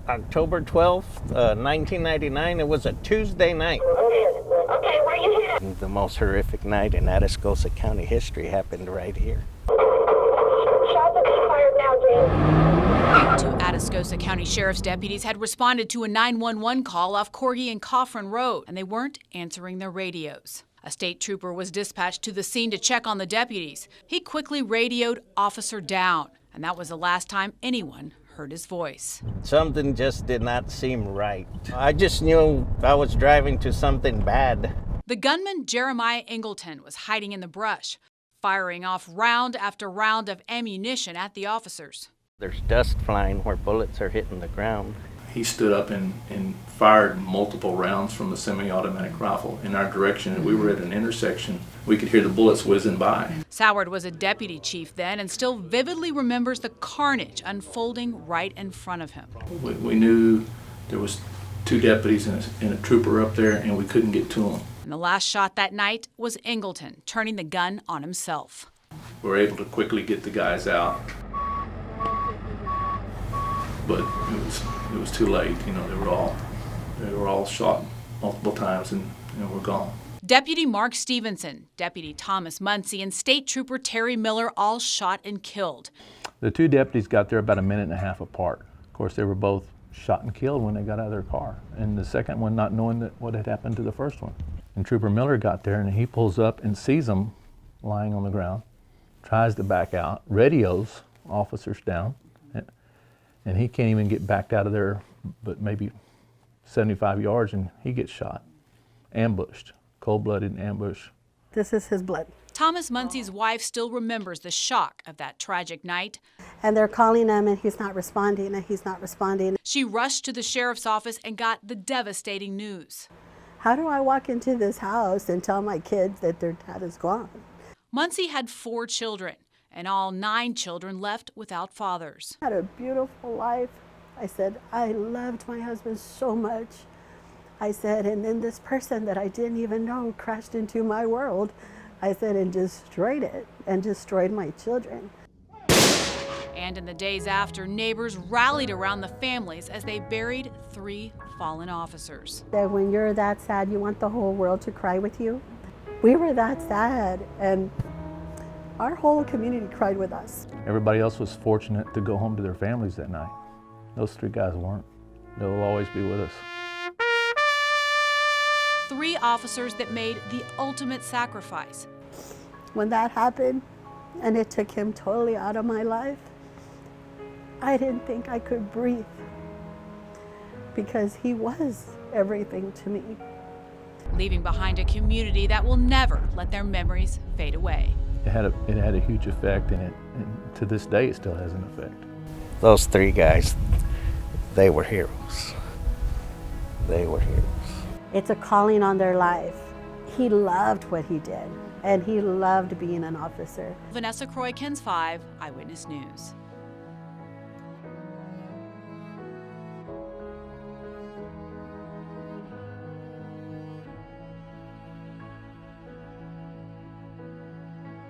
October 12th, 1999. It was a Tuesday night. Okay, where you headed? The most horrific night in Atascosa County history happened right here. Shots are being fired now, James. Two Atascosa County Sheriff's deputies had responded to a 911 call off Corgi and Coffrin Road, and they weren't answering their radios. A state trooper was dispatched to the scene to check on the deputies. He quickly radioed "Officer down," and that was the last time anyone heard his voice. Something just did not seem right. I just knew I was driving to something bad. The gunman, Jeremiah Ingleton, was hiding in the brush, firing off round after round of ammunition at the officers. There's dust flying where bullets are hitting the ground. He stood up and fired multiple rounds from the semi-automatic rifle in our direction, and we were at an intersection. We could hear the bullets whizzing by. Soward was a deputy chief then and still vividly remembers the carnage unfolding right in front of him. We knew there was two deputies and a trooper up there, and we couldn't get to them. And the last shot that night was Ingleton, turning the gun on himself. We were able to quickly get the guys out, but it was too late. You know, they were all shot multiple times and were gone. Deputy Mark Stevenson, Deputy Thomas Muncie, and State Trooper Terry Miller all shot and killed. The two deputies got there about a minute and a half apart. Of course, they were both shot and killed when they got out of their car, and the second one not knowing what had happened to the first one. And Trooper Miller got there, and he pulls up and sees them lying on the ground, tries to back out, radios officers down, and he can't even get backed out of there but maybe 75 yards, and he gets shot, ambushed, cold-blooded ambush. This is his blood. Thomas Muncie's wife still remembers the shock of that tragic night. And they're calling him, and he's not responding, and he's not responding. She rushed to the sheriff's office and got the devastating news. How do I walk into this house and tell my kids that their dad is gone? Muncie had 4 children, and all 9 children left without fathers. I had a beautiful life. I said, I loved my husband so much. I said, and then this person that I didn't even know crashed into my world. I said, and destroyed it, and destroyed my children. And in the days after, neighbors rallied around the families as they buried 3 fallen officers. That when you're that sad, you want the whole world to cry with you. We were that sad, and our whole community cried with us. Everybody else was fortunate to go home to their families that night. Those 3 guys weren't. They'll always be with us. 3 officers that made the ultimate sacrifice. When that happened, and it took him totally out of my life, I didn't think I could breathe, because he was everything to me. Leaving behind a community that will never let their memories fade away. It had a huge effect, and to this day it still has an effect. Those 3 guys, they were heroes. They were heroes. It's a calling on their life. He loved what he did, and he loved being an officer. Vanessa Croy, KENS 5 Eyewitness News.